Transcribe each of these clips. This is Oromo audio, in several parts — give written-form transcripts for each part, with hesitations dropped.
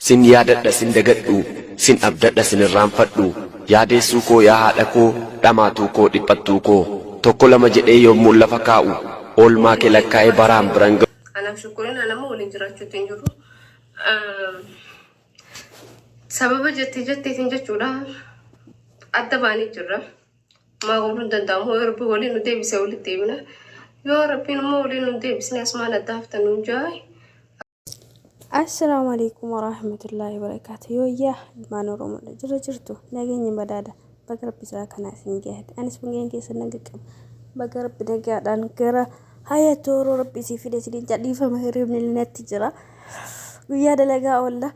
sin yaadadha sin dagadhu sin abdadha sin irraanfadhu yaadeessuu koo yaa haadha koo dhamaatuu koo dhiphattuu koo tokko lama jedhee yommuu lafa kaa'u oolmaa kee lakkaa'ee baraan biran ga'u. Anaaf shukuriin anamma waliin jiraachuutu hin jiru. Sababa jetteetiin jechuudha adda baanii jirra. Maa waliin danda'amu yoo rabbi waliin nu deebisee walitti deebina. Yoo rabbiin immoo waliin nu deebisnee asmaan adda haftanuu jaay. السلام عليكم ورحمة الله وبركاته. يا ما نروم جرجرتو ناجيني بدادا بقرب بساك ناس نجاهد أنا سبعين كيس نجكم بقرب بنجاد أنكرا هيا تورو ربي سيفيد سيدين جدي فمهرب من النت تجرا ويا دلقا ولا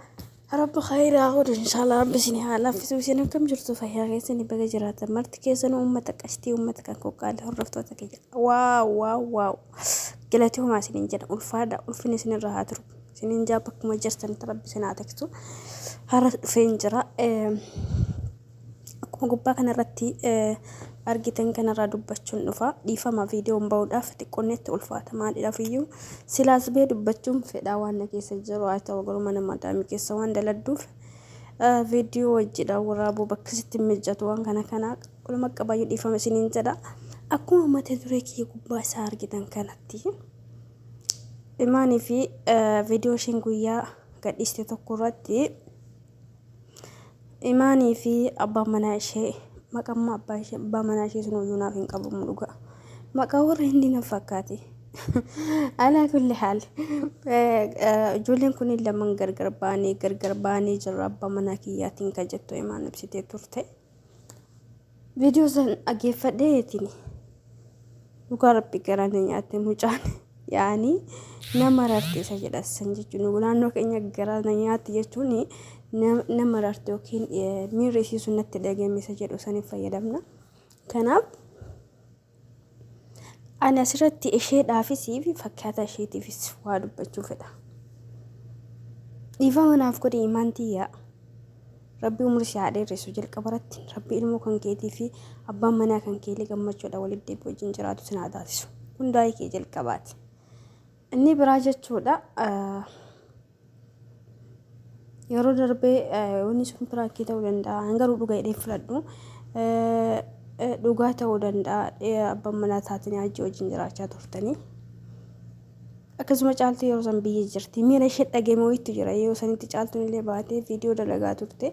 رب خير أقول إن شاء الله رب سني حالا في سوسينا كم جرتو فيها كيسني بقى جرات مرت كيسن أمتك أشتي أمتك كوكال هرفتوتك واو واو واو قلتهم مع سنين جد ألفادا ألفين سنين راحت رب سنين جابك مجرسن تربي سناتكتو هر فينجرا كم قبّا كان رتي أرجتن كان رادوبتشون نفا ديفا فيديو مبودا فتكونت ألفات ما إلى فيو سلاس بيدوبتشون في داوان كيس الجرو عتا وقولوا من مدام كيس وان دلدوف فيديو وجدا ورابو بكست مجتوان كان كل ما كبايو ديفا مسنين جدا أكو ما تدريكي قبّا سارجتن كانتي إيماني في فيديو شنقويا قد استتقرتي إيماني في أبا مناشي مقام أبا مناشي سنوجونا في قبل ملوكا مقاور هندي نفكاتي على كل حال جولين كوني لمن غرغرباني جرب مناكياتين كجتو إيمان نفسيتي تورتي فيديو سن أجيب فديتيني وقرب بكراني ياتي مجان يعني نمررتي سجل السنجد نقولانو كإني جرانيات يجوني نمررتو كين ميرسي سنة تلاقي مسجل وسني فيدمنا كناب أنا سرتي إشي دافسي في فكاتا شيء في السواد بتشوفه إذا ما نافقد إيمانتي يا ربي عمر شعري رسول كبرت ربي علمو كان كيدي في أبا منا كان كيلي كم جود أولي بدي بوجين جراتو سناداسو كن داي كيجل كبات إني براجة شودا يرو دربي ونسون براكيتا ولندا عنقرو دوغا يدين فلدو دوغاتا ولندا أبا منا تاتني عجو جنجراتشا تورتني أكزما جالتي يروزن بيجي جرتي ميلا شد أجمعي تجرا يوساني تجالتوني اللي بعده فيديو دلقا تورتي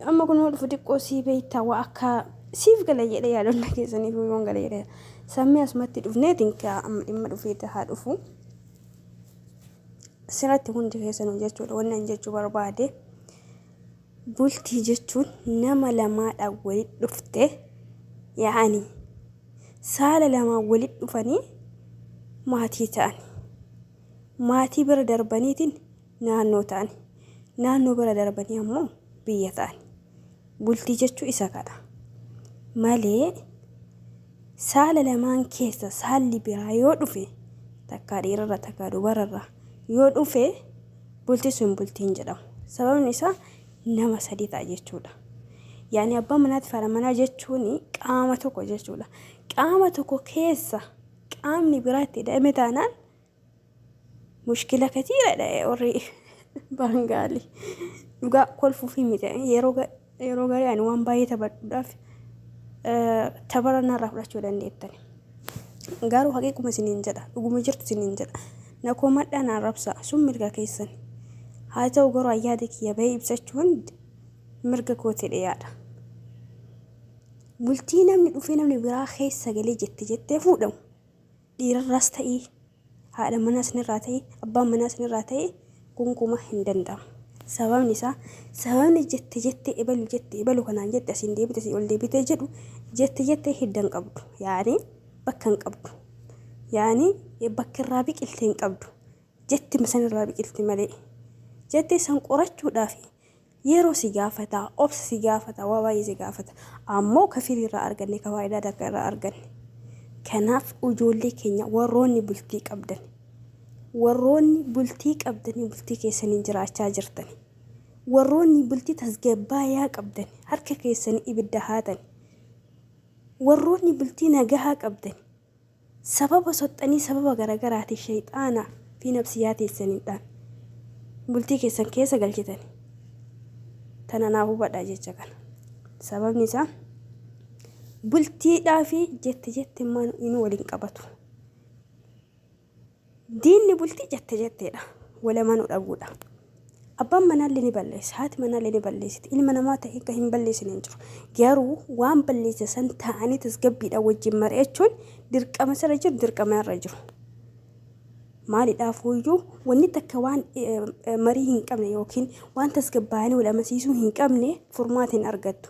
أما كنوا الفيديو سي بيتا وأكا سيف قال يلي يا لون كيسني في يوم قال يلي سامي أسمتي دفنتين إما دفيتها هادفو سرت هون جهزنا جتول وانا جتول بربادة بولتي جتول نما لما أول دفته يعني سال لما ولد دفني ما تيتاني ما تي بردر بنيتين نانو تاني نانو بردر بني أمو بيتاني بولتي جتول إسكادا مالي سال لما كيسا سال لي برايو دفه تكارير تكارو برر yoo dhufe bulti sun bultiin jedhamu sababni isaa nama sadii ta'a jechuudha yaani abbaa manaatti fara manaa jechuun qaama tokko jechuudha qaama tokko keessa qaamni biraatti hidhame taanaan mushkila katiiradha warri bangaali dhugaa kolfuu fi miti yeroo garii ani waan baay'ee taphadhuudhaaf tabaranaa irraa fudhachuu dandeettani garuu haqiiquma isiniin jedha dhuguma jirtu isiniin jedha نكو مدنا ربصة سوم مرجع كيسن هاي وقرا يادك يا بي بسشوند مرجع كوت الإيادة بلتينا من وفينا من براخي سجلي جت فودم دير الرستي هذا مناس نراتي أبا مناس نراتي كونكما هندندا سبب نسا سبب جت إبلو كنا جت سندي بتسي ولدي بتجدو جت هدن قبض يعني بكن قبض يعني يبكر رابك التين قبض جت مثلا رابك التمالي جت سنقرش ودافي يرو سجافة أبس سجافة وواي سجافة أمو كفير را أرجني كوايدا دكر أرجني كناف وجولي كنيا وروني بلتيك أبدني وروني بلتيك أبدني بلتيك يسنين جراش جرتني وروني بلتي تسجباياك أبدني هركك يسني إبدهاتني وروني بلتي نجاهك أبدني سبب صوتني سبب غرغرات الشيطان في نفسياتي السنين bultii keessan keessa galchitani tana naa hubadhaa jecha kana. Sababni isaa bultiidhaa fi jette man inni waliin qabatu. Diinni bultii jetteedha wala manuu dhabuudha. Abbaan manaallee ni balleessa, haati manaallee ni balleessiti. Ilma namaa ta'e akka hin balleessine hin jiru. Garuu waan balleessa san ta'anii tasgabbiidhaan wajjin mari'achuun dirqama irra jiru, dirqama irra jiru. Maaliidhaafuyyuu wanni takka waan marii hin qabne yookiin waan tasgabbaa'anii wal amansiisuu hin qabne furmaata hin argattu.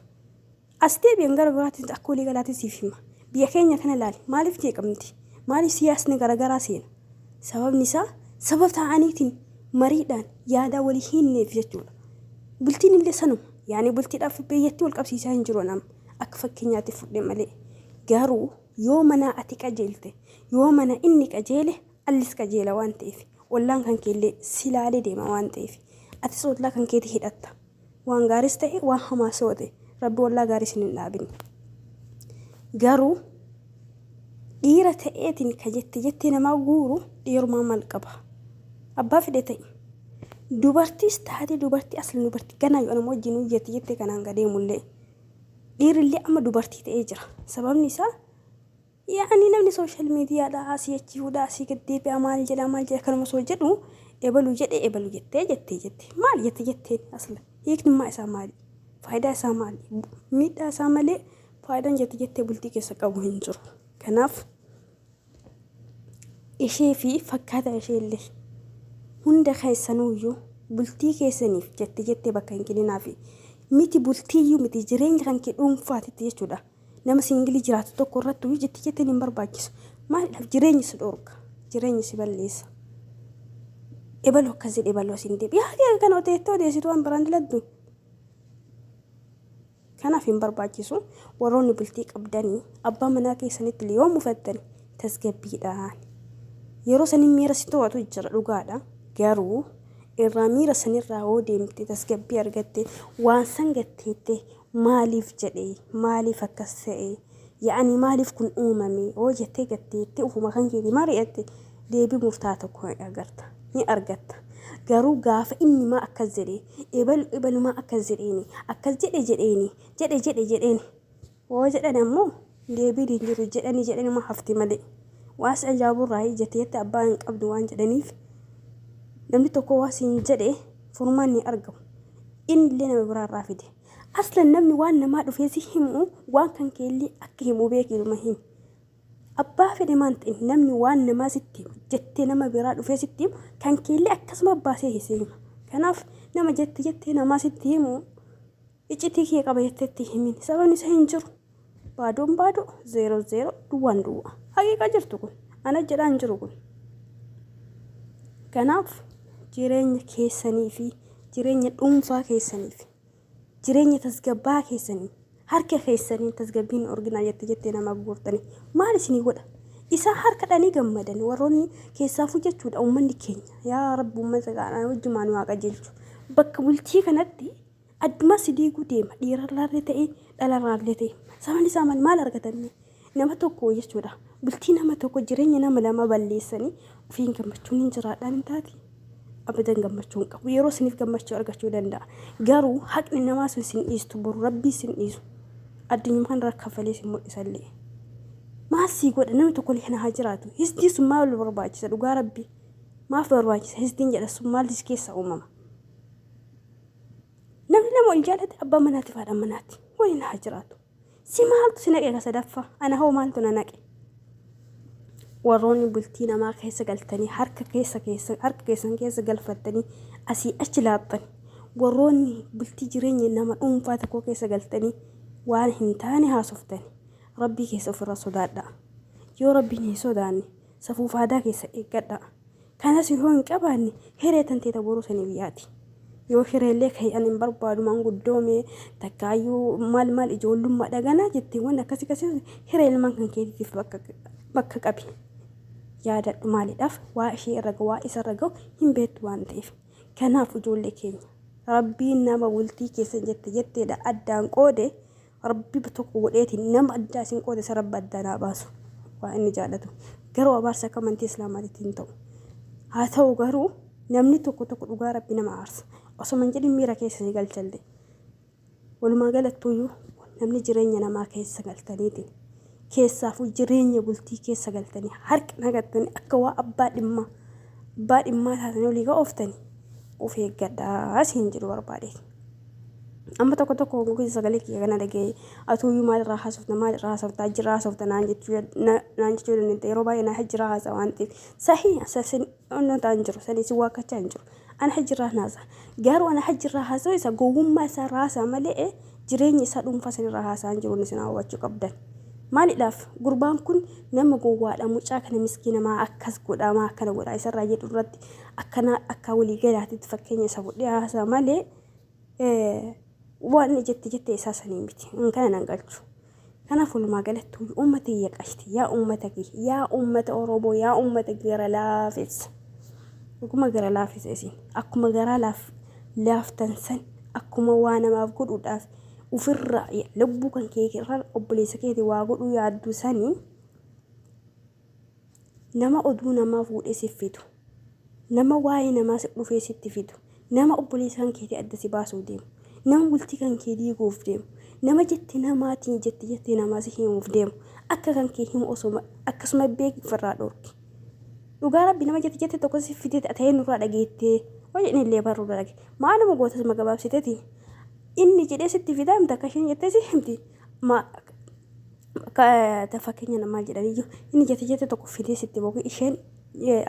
As deebi'an gara biraatiin akka walii galaatiin siif hima. Biyya keenya kana ilaali. Maaliif jeeqamti? Maaliif siyaasni garaagaraa seena? Sababni isaa sabab ta'aniitiin mariidhaan yaada walii hinneef jechuudha. Bultiin illee sanuma. Yaani bultiidhaaf biyyatti wal qabsiisaa hin jiru nama. Akka fakkeenyaatti fudhee malee. Garuu yoo mana ati qajeelte, yoo mana inni qajeele, allis qajeela waan ta'eef. Ollaan kan keellee silaalee deema waan ta'eef. Atis ollaa kan keetii hidhatta. Waan gaaris ta'e waan hamaas yoo ta'e rabbi ollaa gaarii sin hin dhaabin. Garuu dhiira ta'eetiin ka jettee namaa guuru dhiirumaa maal qaba? Abbaa fide ta'e. Dubartiis taate dubartii asli dubartii ganaa yoo nama wajjin jettee kanaan gadee mullee. Dhiirillee amma dubartii ta'ee jira. Sababni isaa yaani namni sooshaal miidiyaadhaa asii achi fuudhaa asii gaddeebi'aa maal jedha kanuma soo jedhu ebalu jettee maal jettee asla hiiknummaa isaa maali? Faayidaa isaa maali? Miidhaa isaa malee faayidaan jettee bultii keessa qabu hin jiru. Kanaaf ishee fi fakkaata ishee illee hunda keessanuyyuu bultii keessaniif jettee bakka hin kenninaa fi miti bultiiyyuu miti jireenya kan kee dhuunfaatitti jechuudha. Nama singilii jiraatu tokko irratti jettee hin barbaachisu. Maaliidhaaf jireenyi si dhorka? Jireenyi si balleessa. Ebaloo akkasii ebaloo siin deebi. Yaa kana odeessitu waan biraan diladdu. Kanaaf hin barbaachisu. Warroonni bultii qabdanii abbaa manaa keessanitti yoo mufattani tasgabbiidhaan. Yeroo sanin miira si to'atu jira dhugaadha. Garuu irraa miira sanirraa hoo deemte tasgabbii argatte waan san gatteette maaliif jedhee maaliif akkas ta'e yaani maaliif kun uumame hoo jettee gatteette ufuma kan keetii mari'atte deebii murtaa tokko ni argatta. Garuu gaafa inni maa akkas jedhee ebalumaa akkas jedheeni akkas jedheeni hoo jedhan ammoo deebii hin jiru jedhanii maa hafti malee waas ajaaburraa jetteette abbaa hin qabdu waan jedhaniif namni tokko waas hin jedhee furmaan ni argamu. Inni illee nama biraarraa fide. Aslan namni waan namaa dhufee si himu waan kan keellee akka himu beekiluma himi. Abbaa fedhe maan ta'e namni waan namaa sitti himu jettee nama biraa dhufee sitti himu kan keellee akkasuma baasee hise hima. Kanaaf nama jettee namaa sitti himu iccitii kee qaba jetteetti himin. Sababni isaa hin jiru. Baadoon baadoo 00 duwwaan duwwaa. Haqiiqa jirtu kun. Ana jedhaa hin jiru kun. Kanaaf jireenya keessanii fi jireenya dhuunfaa keessaniif jireenya tasgabbaa keessanii harka keessanii tasgabbiin orginaa jettee nama guurtanii maal isinii godha? Isaa harkadhanii gammadan warroonni keessaafuu jechuudha uummanni keenya yaa rabbi uummata kanaa wajjumaan waaqa jechu bakka bultii kanatti adduma si diiguu deema dhiirarraallee ta'e dhalarraallee ta'e sababni isaa maal argatanii nama tokko jechuudha bultii nama tokko jireenya nama lama balleessanii ofiin gammachuun hin jiraadhaan hin taati. Abadan gammachuu hin qabu. Yeroo isiniif gammachuu argachuu danda'a. Garuu haqni namaa sun sin dhiistu boru rabbii sin dhiisu. Addunyummaan rakkafalee sin mul'isallee. Maasii godha namni tokko kana haa jiraatu. Hisdii sun maal barbaachisa dhugaa rabbii? Maaf barbaachisa hisdiin jedha sun maal is keessa uumama? Namni lama wal jaalate abbaa manaati fi haadha manaati. Waliin haa jiraatu. Si maaltu si naqe ka sadaffaa? Ana hoo maaltu na naqe? Warroonni bultii namaa keessa galtanii harka keessan keessa galfattanii asii achi laaxxani. Warroonni bultii jireenya nama dhuunfaa tokko keessa galtanii waan hin taane haasoftani. Rabbii keessa ofirra sodaadha. Yoo rabbiin hin sodaanne safuu faadaa keessa eeggadha. Kanas yoo hin qabaanne hiree tanteeta boruu sanii biyyaati. Yoo hireellee kan hin barbaadu manguddoome takkaayyuu maal ijoollummaa dhaganaa jettee waan akkasii hiree ilmaan kan keetiif bakka qabi. Yaadadhu maaliidhaaf waa ishee irra gahu waa isa irra gahu hin beektu waan ta'eef. Kanaaf ijoollee keenya rabbiin nama bultii keessa jetteedha addaan qoode rabbi tokko godheetiin nama addaa isin qoode isa rabbi addaa baasu waa inni jaallatu. Garuu abaarsa akka amantii islaamaatti hin ta'u. Haa ta'u garuu namni tokko dhugaa rabbi nama aarsa osoo man jedhin miira keessa si galchalle walumaa galattuyyuu namni jireenya namaa keessa galtaniiti keessaafuu jireenya bultii keessa galtanii harka nagattanii akka waa abbaa dhimmaa taatanii olii ga'ooftanii of eeggadhaa siin jedhu barbaade. Amma tokko gogi sagalee kiyya kana dhagee atuyyuu maalirraa haasoftaa jira haasofta naan jechuu dandeenya yeroo baay'ee na hajjira haasa waan ta'eef sahii asasin onnotaan jiru sanis waaqachaa hin jiru ana hajjirraa naasa garuu ana hajjirraa haasa'u isa gowwummaa isaa raasa malee jireenya isaa dhuunfaa sanirraa haasaa hin jiru ni sana hawwachuu qabdan. Maaliidhaaf gurbaan kun nama gowwaadha mucaa kana miskiinamaa akkas godhamaa akkana godhaa isarraa jedhu irratti akka walii galaatitti fakkeenya isa godhee haasaa malee waan jette isaa sanii miti kana nan galchu. Kanaaf walumaa galattuu uummata yaqashti yaa uummata kee yaa uummata Oromoo yaa uummata gara laafessa akkuma gara laafessa isin akkuma gara laaftan san akkuma waa namaaf godhuudhaaf ufirraa lubbuu kan kee irraa obboleessa keetii waa godhuu yaaddu sanii nama oduu namaa fuudhee si fidu nama waa'ee namaa si dhufee sitti fidu nama obboleessa kan keetii adda si baasuu deemu nama bultii kan kee diiguuf deemu nama jetti namaatiin jetti namaa si himuuf deemu akka kan kee himu osoo akkasuma beekifirraa dhorki dhugaa rabbi nama jetti tokko si fidee ta'ee nurraa dhageettee wajjin illee baruu dhage maaluma gootas magabaabsiteeti inni jedhee sitti fidaa mita akka isheen jettee si himti fakkeenya namaa jedhanii inni jetti tokko fidee sitti boqu isheen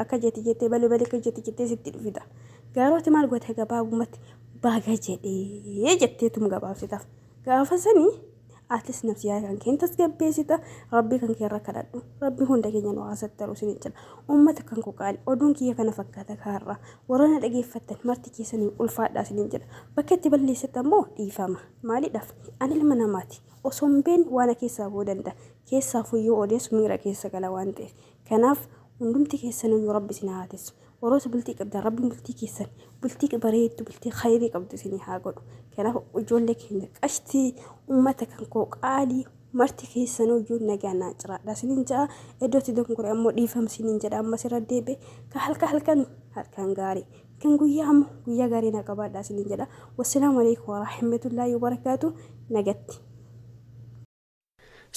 akka jettee balee akka jettee sitti dhufida gaarooti maal gootee gabaabumatti baga jedhee jetteetum gabaabsitaaf gaafa sanii atleast nafsi yaa kan keentas gabbeessita rabbi kan keerra kadhadhu rabbi hunda keenya nu haasattaru sin jedha ummata kan qoqaali oduun kiyya kana fakkaata kaarra warana dhageeffattan marti keessanii ulfaadhaa sin jedha bakka itti balleessitan immoo dhiifama maaliidhaaf ani ilma namaati osoo mbeen waan keessaa boo danda'a keessaa fuyyoo odeessu miira keessa gala waan ta'eef kanaaf hundumti keessanuu rabbi sin haateessu woroota bultii qabda rabbi bultii keessan bultii bareedduu bultii khayrii qabdu isinii haa godhu kanaaf ijoollee keenya qashtii ummata kan qoqaalii marti keessanuu iyyuu nagaanaa ciraadha isiniin ja'a iddootti donkore ammoo dhiifama isiniin jedha amma sirra deebe ka halkan gaarii kan guyyaa ammoo guyyaa gaarii na qabaadha isiniin jedha wassalaamu alaikum warahmatullaahi wabarakaatu nagatti.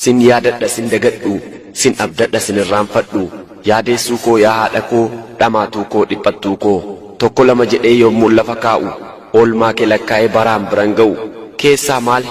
Sin yaadadha sin dagadhu sin abdadha sin irraanfadhu yaadeessuu koo yaa haadha koo dhamaatuu koo dhiphattuu koo tokko lama jedhee yommuu lafa kaa'u oolmaa kee lakkaa'ee baraan biran ga'u keessaa maal